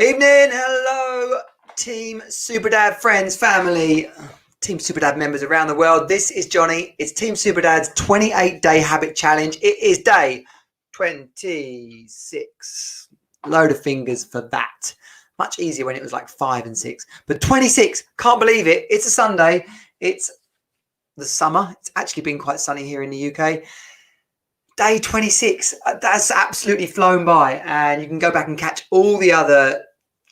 Evening, hello, Team Superdad friends, family, Team Superdad members around the world. This is Johnny. It's Team Superdad's 28-day habit challenge. It is day 26. Load of fingers for that. Much easier when it was like 5 and 6. But 26, can't believe it. It's a Sunday. It's the summer. It's actually been quite sunny here in the UK. Day 26, that's absolutely flown by. And you can go back and catch all the other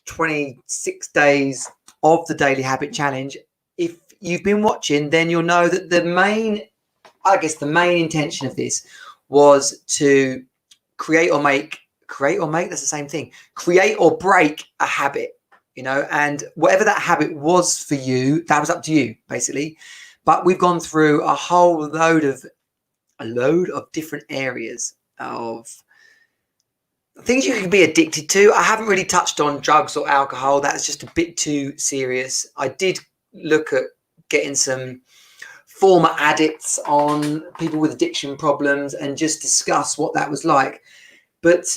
26 days of the Daily Habit Challenge. If you've been watching, then you'll know that the main intention of this was to create or break a habit, and whatever that habit was for you, that was up to you, basically. But we've gone through a load of different areas of things you can be addicted to. I haven't really touched on drugs or alcohol. That's just a bit too serious. I did look at getting some former addicts on, people with addiction problems, and just discuss what that was like. But,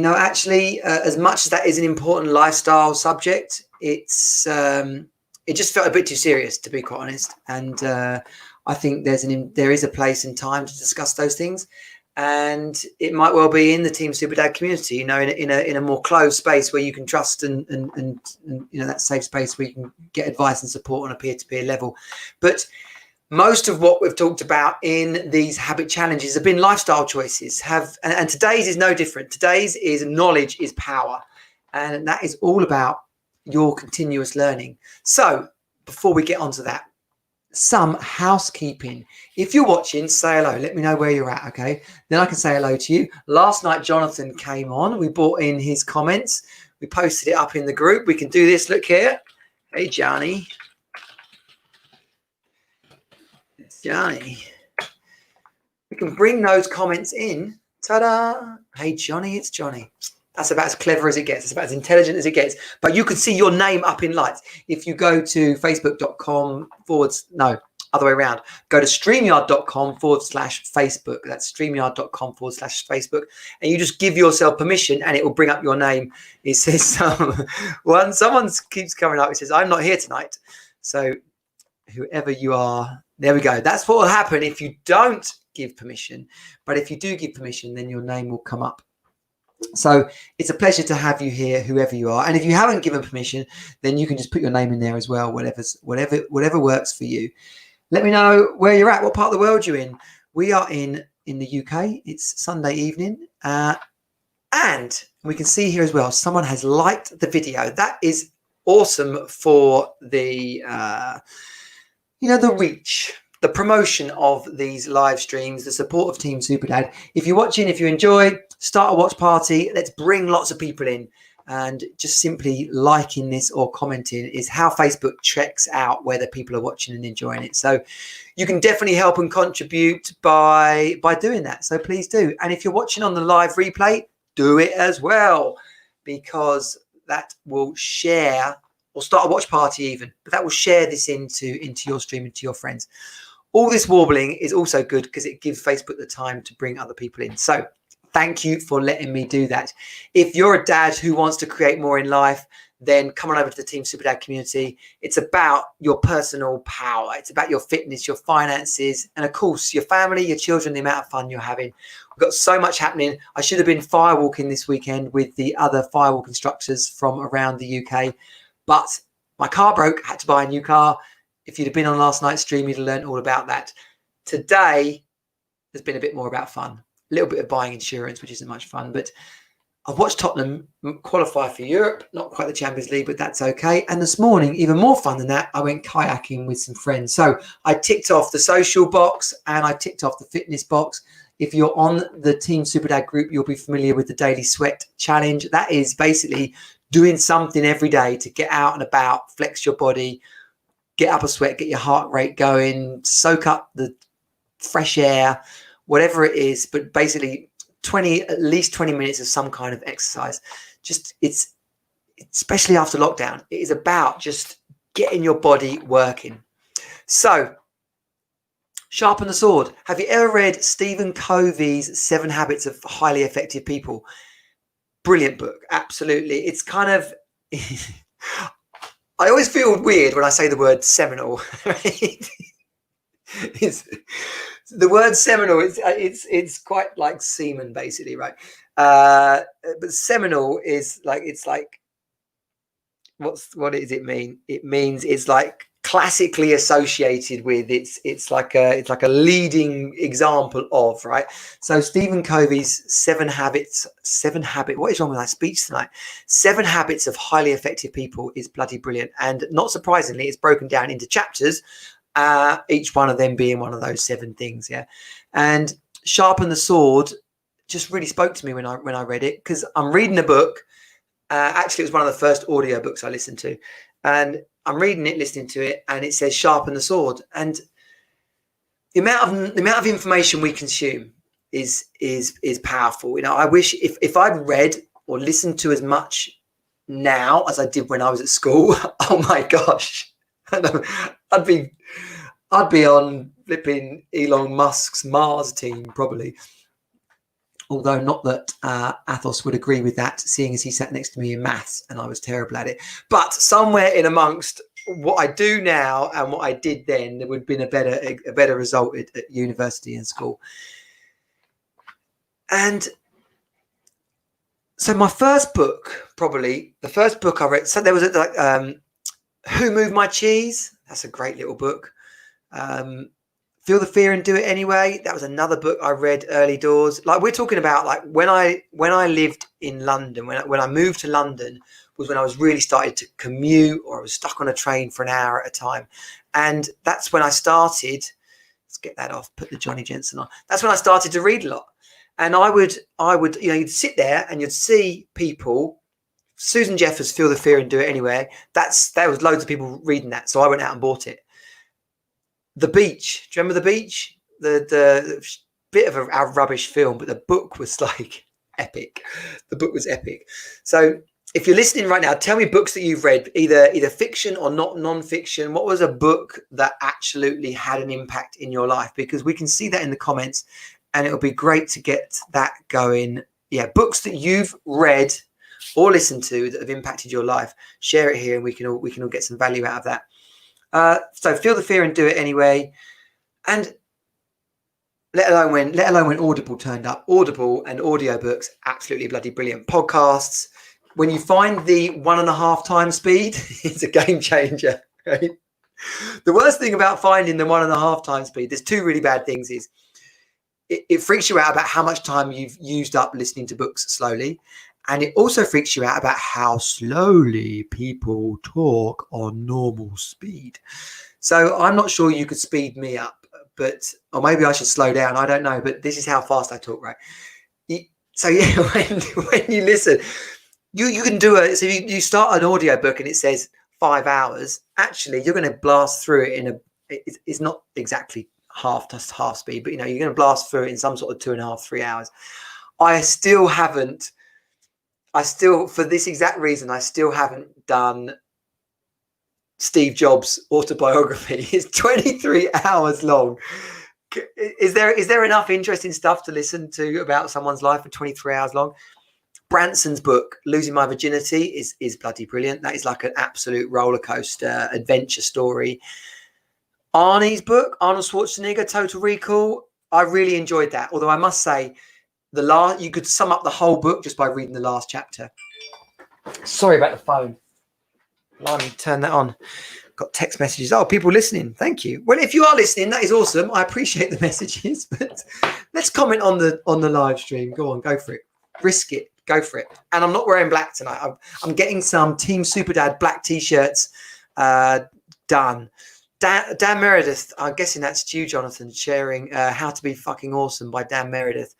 actually, as much as that is an important lifestyle subject, it just felt a bit too serious, to be quite honest. And I think there is a place and time to discuss those things. And it might well be in the Team Superdad community, in a more closed space where you can trust and that safe space where you can get advice and support on a peer-to-peer level. But most of what we've talked about in these habit challenges have been lifestyle choices. And today's is no different. Today's is knowledge is power, and that is all about your continuous learning. So before we get onto that, some housekeeping. If you're watching, say hello. Let me know where you're at, okay? Then I can say hello to you. Last night, Jonathan came on. We brought in his comments. We posted it up in the group. We can do this. Look here. Hey, Johnny. It's Johnny. We can bring those comments in. Ta-da. Hey, Johnny, it's Johnny. That's about as clever as it gets. It's about as intelligent as it gets. But you can see your name up in lights. If you go to facebook.com other way around. Go to streamyard.com/Facebook. That's streamyard.com/Facebook. And you just give yourself permission and it will bring up your name. It says, someone keeps coming up. It says, I'm not here tonight. So whoever you are, there we go. That's what will happen if you don't give permission. But if you do give permission, then your name will come up. So it's a pleasure to have you here, whoever you are. And if you haven't given permission, then you can just put your name in there as well, whatever works for you. Let me know where you're at, what part of the world you're in. We are in the UK. It's Sunday evening. And we can see here as well, someone has liked the video. That is awesome for the, the reach, the promotion of these live streams, the support of Team Superdad. If you're watching, if you enjoy, start a watch party. Let's bring lots of people in. And just simply liking this or commenting is how Facebook checks out whether people are watching and enjoying it. So you can definitely help and contribute by doing that. So please do. And if you're watching on the live replay, do it as well, because that will share, or start a watch party even, but that will share this into your stream, into your friends. All this warbling is also good because it gives Facebook the time to bring other people in. So thank you for letting me do that. If you're a dad who wants to create more in life, then come on over to the Team Superdad community. It's about your personal power. It's about your fitness, your finances, and of course, your family, your children, the amount of fun you're having. We've got so much happening. I should have been firewalking this weekend with the other firewalk instructors from around the UK, but my car broke. I had to buy a new car. If you'd have been on last night's stream, you'd have learned all about that. Today has been a bit more about fun. A little bit of buying insurance, which isn't much fun, but I've watched Tottenham qualify for Europe, not quite the Champions League, but that's okay. And this morning, even more fun than that, I went kayaking with some friends. So I ticked off the social box and I ticked off the fitness box. If you're on the Team Superdad group, you'll be familiar with the Daily Sweat Challenge. That is basically doing something every day to get out and about, flex your body, get up a sweat, get your heart rate going, soak up the fresh air, whatever it is, but basically at least 20 minutes of some kind of exercise. It's especially after lockdown, it is about just getting your body working. So Sharpen the Sword. Have you ever read Stephen Covey's 7 Habits of Highly Effective People? Brilliant book. Absolutely. It's kind of I always feel weird when I say the word seminal. Right? The word seminal, it's quite like semen, basically, right? But seminal is like, it's like, what does it mean? It means it's like classically associated with, it's like a leading example of, right? So Stephen Covey's seven habits, what is wrong with my speech tonight? 7 Habits of Highly Effective People is bloody brilliant, and not surprisingly, it's broken down into chapters, each one of them being one of those 7 things. Yeah. And Sharpen the Sword just really spoke to me when I read it, because I'm reading a book. Actually, it was one of the first audio books I listened to, and I'm reading it, listening to it, and it says "Sharpen the Sword." And the amount of information we consume is powerful. You know, I wish if I'd read or listened to as much now as I did when I was at school. Oh my gosh, I'd be on flipping Elon Musk's Mars team probably. Although not that Athos would agree with that, seeing as he sat next to me in maths and I was terrible at it. But somewhere in amongst what I do now and what I did then, there would have been a better result at university and school. And so my first book, probably the first book I read, so there was Who Moved My Cheese? That's a great little book. Feel the Fear and Do It Anyway. That was another book I read early doors. Like, we're talking about like when I lived in London, when I moved to London, was when I was really started to commute, or I was stuck on a train for an hour at a time. And that's when I started, let's get that off, put the Johnny Jensen on. That's when I started to read a lot. And I would, you know, you'd sit there and you'd see people, Susan Jeffers' Feel the Fear and Do It Anyway. There was loads of people reading that. So I went out and bought it. The Beach. Do you remember The Beach? The bit of a rubbish film, but the book was like epic. The book was epic. So if you're listening right now, tell me books that you've read, either fiction or not non-fiction. What was a book that absolutely had an impact in your life? Because we can see that in the comments, and it'll be great to get that going. Yeah, books that you've read or listened to that have impacted your life. Share it here, and we can all get some value out of that. So Feel the Fear and Do It Anyway. And let alone when Audible turned up. Audible and audiobooks, absolutely bloody brilliant. Podcasts, when you find the 1.5 times speed, it's a game changer, right? The worst thing about finding the 1.5 times speed, there's 2 really bad things, is it freaks you out about how much time you've used up listening to books slowly. And it also freaks you out about how slowly people talk on normal speed. So I'm not sure you could speed me up, or maybe I should slow down. I don't know, but this is how fast I talk, right? So yeah, when you listen, you can do it. So you start an audiobook and it says 5 hours. Actually, you're going to blast through it it's not exactly half speed, but you know, you're going to blast through it in some sort of 2.5, 3 hours. For this exact reason, I still haven't done Steve Jobs' autobiography. It's 23 hours long. Is there enough interesting stuff to listen to about someone's life for 23 hours long? Branson's book, Losing My Virginity, is bloody brilliant. That is like an absolute roller coaster adventure story. Arnie's book, Arnold Schwarzenegger, Total Recall, I really enjoyed that. Although I must say, you could sum up the whole book just by reading the last chapter. Sorry about the phone. Let me turn that on. Got text messages. Oh, people listening. Thank you. Well, if you are listening, that is awesome. I appreciate the messages. But let's comment on the live stream. Go on, go for it. Risk it. Go for it. And I'm not wearing black tonight. I'm getting some Team Superdad black t-shirts done. Dan Meredith. I'm guessing that's you, Jonathan, sharing How to Be Fucking Awesome by Dan Meredith.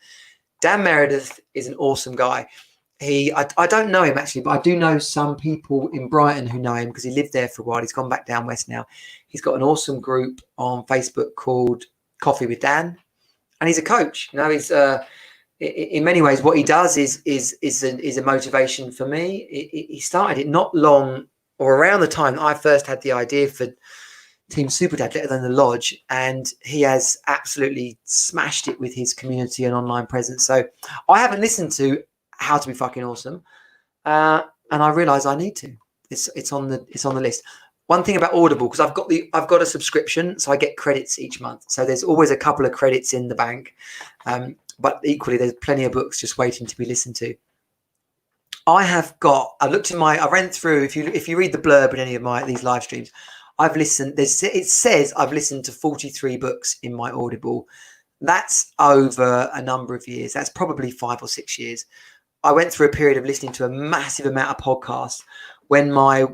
Dan Meredith is an awesome guy. I don't know him actually, but I do know some people in Brighton who know him because he lived there for a while. He's gone back down west now. He's got an awesome group on Facebook called Coffee with Dan, and he's a coach. You know, he's in many ways what he does is a motivation for me. He started it not long or around the time that I first had the idea for Team Superdad, Better Than the Lodge, and he has absolutely smashed it with his community and online presence. So I haven't listened to How to Be Fucking Awesome, but and I realize I need to. It's on the list. One thing about Audible, because I've got a subscription, so I get credits each month. So there's always a couple of credits in the bank, but equally there's plenty of books just waiting to be listened to. I ran through. If you read the blurb in any of these live streams, I've listened. It says I've listened to 43 books in my Audible. That's over a number of years. That's probably 5 or 6 years. I went through a period of listening to a massive amount of podcasts when my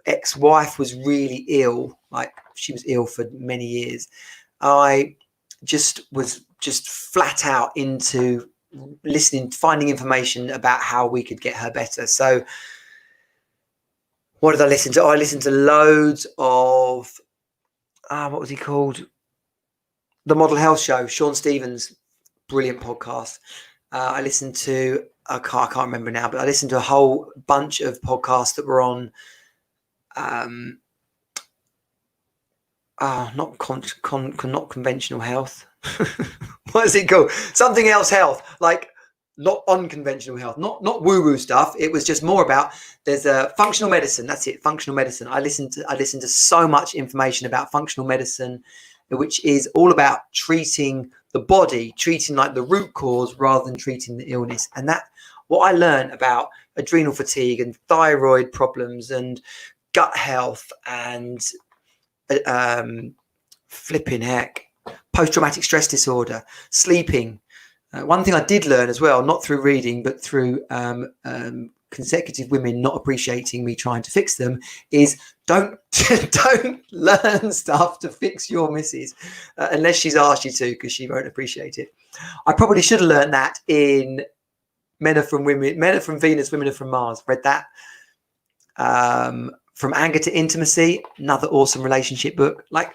ex-wife was really ill. Like, she was ill for many years. I was flat out into listening, finding information about how we could get her better. So what did I listen to? I listened to loads of what was he called? The Model Health Show, Sean Stevens, brilliant podcast. I listened to I can't remember now, but I listened to a whole bunch of podcasts that were on not conventional health. What is it called? Something else health, like not unconventional health, not woo-woo stuff. It was just more about there's a functional medicine. That's it, functional medicine. I listened to so much information about functional medicine, which is all about treating the body, treating like the root cause rather than treating the illness. And that what I learned about adrenal fatigue and thyroid problems and gut health and flipping heck, post-traumatic stress disorder, sleeping. One thing I did learn as well, not through reading, but through consecutive women not appreciating me trying to fix them, is don't learn stuff to fix your missus unless she's asked you to, because she won't appreciate it. I probably should have learned that in Men Are From Venus, Women Are From Mars. Read that. From Anger to Intimacy, another awesome relationship book. Like,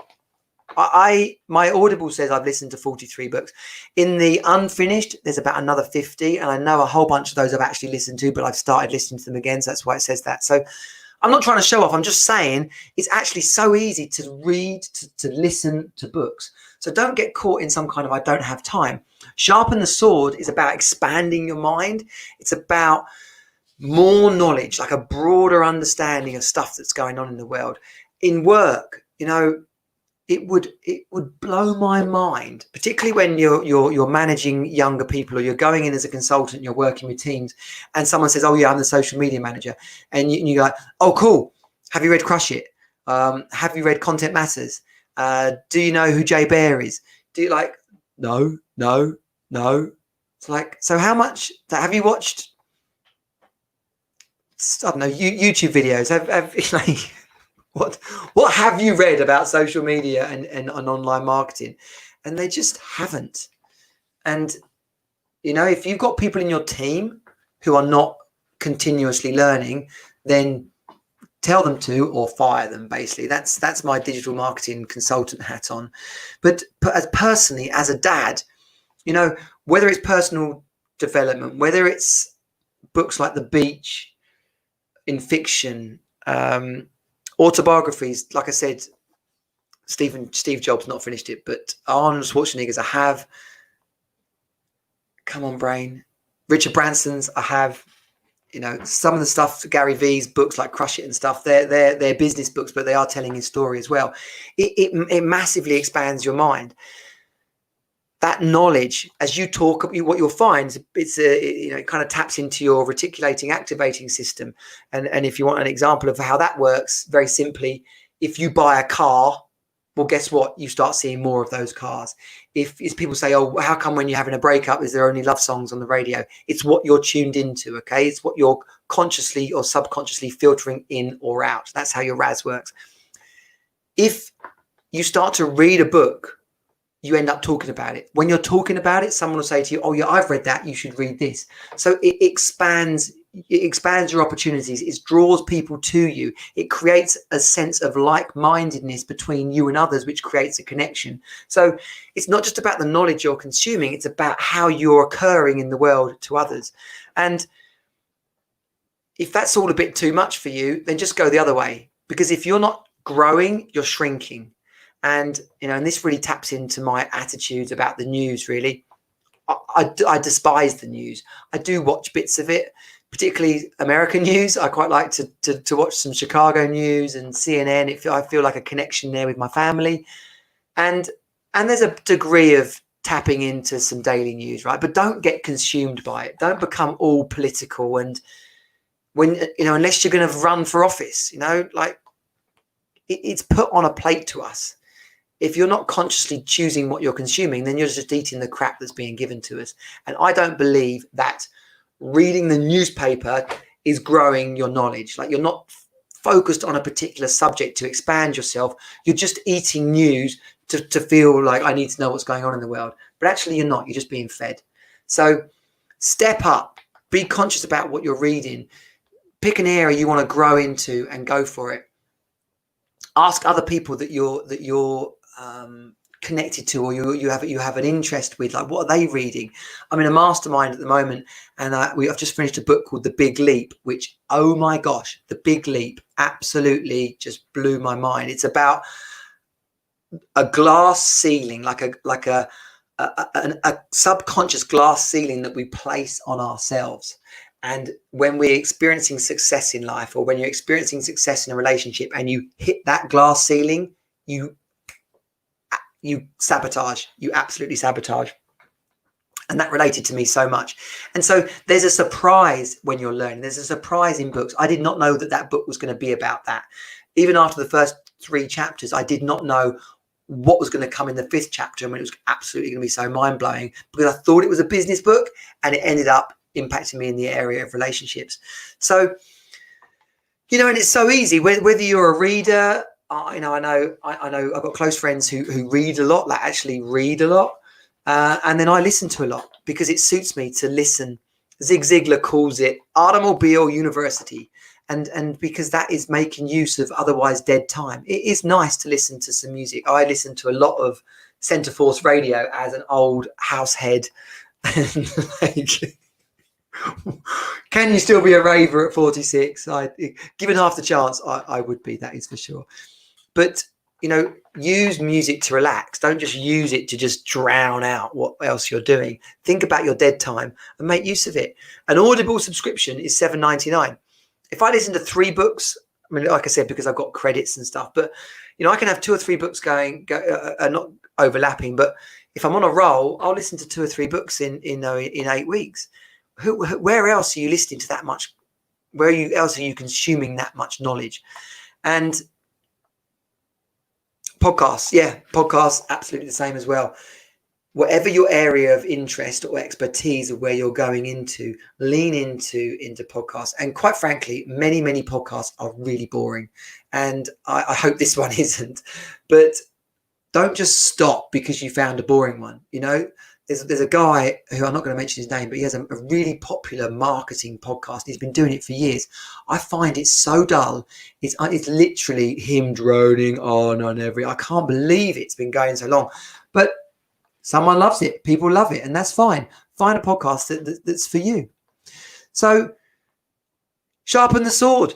my Audible says I've listened to 43 books. In the unfinished, there's about another 50, and I know a whole bunch of those I've actually listened to, but I've started listening to them again, so that's why it says that. So I'm not trying to show off. I'm just saying it's actually so easy to read, to listen to books. So don't get caught in some kind of I don't have time. Sharpen the Sword is about expanding your mind. It's about more knowledge, like a broader understanding of stuff that's going on in the world. In work, it would blow my mind, particularly when you're managing younger people, or you're going in as a consultant, you're working with teams, and someone says, "Oh yeah, I'm the social media manager," and you're like, "Oh cool, have you read Crush It? Have you read Content Matters? Do you know who Jay Bear is? Do you like?" No. It's like, so how much have you watched? I don't know, YouTube videos. Have what have you read about social media and online marketing? And they just haven't. And if you've got people in your team who are not continuously learning, then tell them to, or fire them. Basically, that's my digital marketing consultant hat on. But personally, as a dad, whether it's personal development, whether it's books like The Beach, in fiction, autobiographies, like I said, Steve Jobs, not finished it, but Arnold Schwarzenegger's I have. Come on, brain. Richard Branson's I have. Some of the stuff, Gary Vee's books like Crush It and stuff, they're business books, but they are telling his story as well. It massively expands your mind. That knowledge, as you talk, what you'll find, it kind of taps into your reticulating activating system. And if you want an example of how that works, very simply, if you buy a car, well, guess what? You start seeing more of those cars. If people say, "Oh, how come when you're having a breakup, is there only love songs on the radio?" It's what you're tuned into, okay? It's what you're consciously or subconsciously filtering in or out. That's how your RAS works. If you start to read a book, you end up talking about it. When you're talking about it, someone will say to you, "Oh yeah, I've read that. You should read this." So it expands your opportunities. It draws people to you. It creates a sense of like-mindedness between you and others, which creates a connection. So it's not just about the knowledge you're consuming. It's about how you're occurring in the world to others. And if that's all a bit too much for you, then just go the other way. Because if you're not growing, you're shrinking. And, and this really taps into my attitudes about the news, really. I despise the news. I do watch bits of it particularly American news. I quite like to watch some Chicago news and CNN. I feel like a connection there with my family. And there's a degree of tapping into some daily news, right? But don't get consumed by it. Don't become all political. And when, unless you're going to run for office, like it's put on a plate to us. If you're not consciously choosing what you're consuming, then you're just eating the crap that's being given to us. And I don't believe that reading the newspaper is growing your knowledge. Like, you're not focused on a particular subject to expand yourself. You're just eating news to feel like I need to know what's going on in the world. But actually you're not. You're just being fed. So step up. Be conscious about what you're reading. Pick an area you want to grow into and go for it. Ask other people that you're connected to, or you have an interest with, like, what are they reading? I'm in a mastermind at the moment, and I've just finished a book called The Big Leap, which, oh my gosh, The Big Leap absolutely just blew my mind. It's about a glass ceiling, like a subconscious glass ceiling that we place on ourselves. And when we're experiencing success in life, or when you're experiencing success in a relationship and you hit that glass ceiling, you sabotage. You absolutely sabotage. And that related to me so much. And so there's a surprise when you're learning. There's a surprise in books. I did not know that book was going to be about that. Even after the first 3 chapters, I did not know what was going to come in the 5th chapter, and when it was absolutely going to be so mind-blowing, because I thought it was a business book, and it ended up impacting me in the area of relationships. So, and it's so easy, whether you're a reader. I know I've got close friends who read a lot, like actually read a lot. And then I listen to a lot because it suits me to listen. Zig Ziglar calls it automobile university. And because that is making use of otherwise dead time. It is nice to listen to some music. I listen to a lot of Centre Force radio as an old house head. And like, can you still be a raver at 46? Given half the chance, I would be, that is for sure. But, use music to relax. Don't just use it to just drown out what else you're doing. Think about your dead time and make use of it. An Audible subscription is $7.99. If I listen to 3 books, I mean, like I said, because I've got credits and stuff, but, I can have 2 or 3 books not overlapping. But if I'm on a roll, I'll listen to 2 or 3 books in 8 weeks. Where else are you listening to that much? Else are you consuming that much knowledge? And podcasts, absolutely the same as well. Whatever your area of interest or expertise of where you're going into, lean into podcasts. And quite frankly, many, many podcasts are really boring. And I hope this one isn't. But don't just stop because you found a boring one. There's a guy who, I'm not going to mention his name, but he has a really popular marketing podcast. He's been doing it for years. I find it so dull. It's literally him droning on I can't believe it's been going so long. But someone loves it. People love it, and that's fine. Find a podcast that's for you. So, sharpen the sword.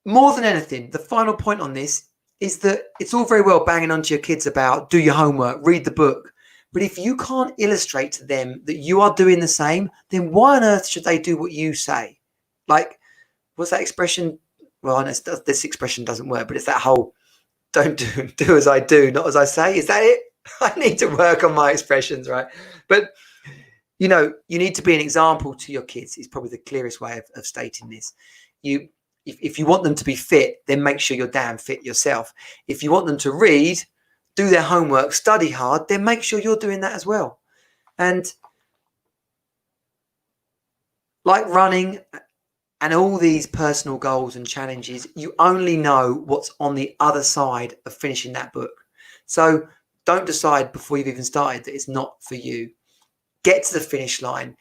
More than anything, the final point on this is that it's all very well banging onto your kids about do your homework, read the book. But if you can't illustrate to them that you are doing the same, then why on earth should they do what you say? Like, what's that expression? Well, this expression doesn't work, but it's that whole don't do as I do, not as I say. Is that it? I need to work on my expressions, right? But, you need to be an example to your kids is probably the clearest way of stating this. If you want them to be fit, then make sure you're damn fit yourself. If you want them to read, do their homework, study hard, then make sure you're doing that as well. And like running and all these personal goals and challenges, you only know what's on the other side of finishing that book. So don't decide before you've even started that it's not for you. Get to the finish line,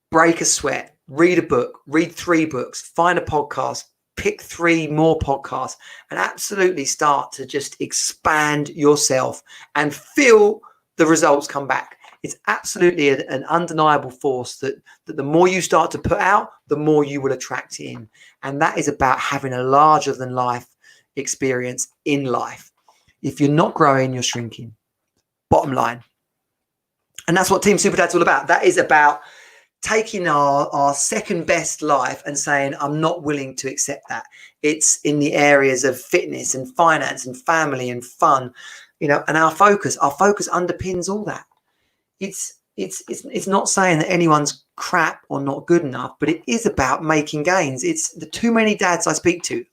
break a sweat, read a book, read 3 books, find a podcast, pick 3 more podcasts, and absolutely start to just expand yourself and feel the results come back. It's absolutely an undeniable force that the more you start to put out, the more you will attract in. And that is about having a larger than life experience in life. If you're not growing, you're shrinking. Bottom line. And that's what Team Super Dad's all about. That is about taking our second best life and saying, I'm not willing to accept that. It's in the areas of fitness and finance and family and fun, you know, and our focus underpins all that. It's not saying that anyone's crap or not good enough, but it is about making gains. It's the too many dads I speak to,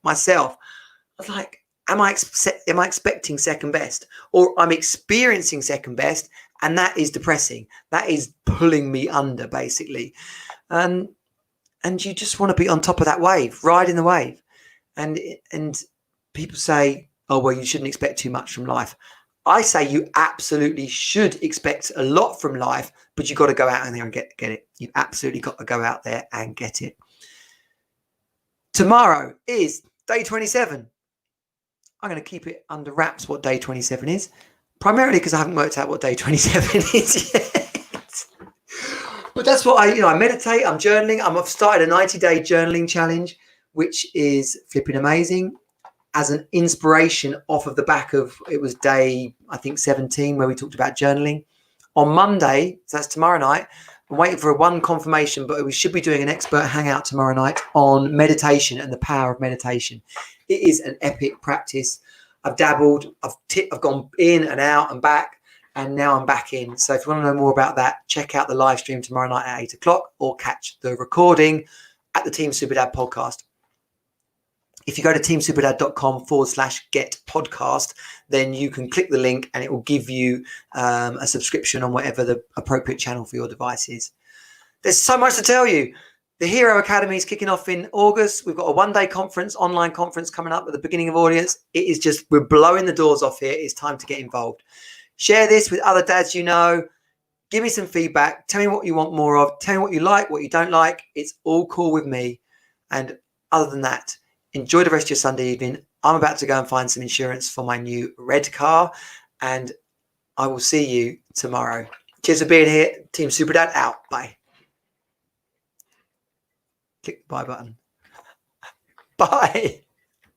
myself, I was like, am I expecting second best, or I'm experiencing second best, and that is depressing. That is pulling me under, basically. And you just want to be on top of that wave, riding the wave. And people say, oh, well, you shouldn't expect too much from life. I say you absolutely should expect a lot from life, but you've got to go out there and get it. You've absolutely got to go out there and get it. Tomorrow is day 27. I'm going to keep it under wraps what day 27 is, primarily because I haven't worked out what day 27 is yet. But that's what I meditate, I'm journaling. I've started a 90-day journaling challenge, which is flipping amazing, as an inspiration off of the back of, it was day, I think 17, where we talked about journaling. On Monday, so that's tomorrow night, I'm waiting for one confirmation, but we should be doing an expert hangout tomorrow night on meditation and the power of meditation. It is an epic practice. I've dabbled, I've gone in and out and back, and now I'm back in. So if you want to know more about that, check out the live stream tomorrow night at 8 o'clock or catch the recording at the Team Superdad podcast. If you go to teamsuperdad.com/get podcast, then you can click the link and it will give you a subscription on whatever the appropriate channel for your device is. There's so much to tell you. The Hero Academy is kicking off in August. We've got a one-day conference, online conference coming up at the beginning of August. It is just, we're blowing the doors off here. It's time to get involved. Share this with other dads you know. Give me some feedback. Tell me what you want more of. Tell me what you like, what you don't like. It's all cool with me. And other than that, enjoy the rest of your Sunday evening. I'm about to go and find some insurance for my new red car, and I will see you tomorrow. Cheers for being here. Team Superdad out. Bye. Click the buy button. Bye.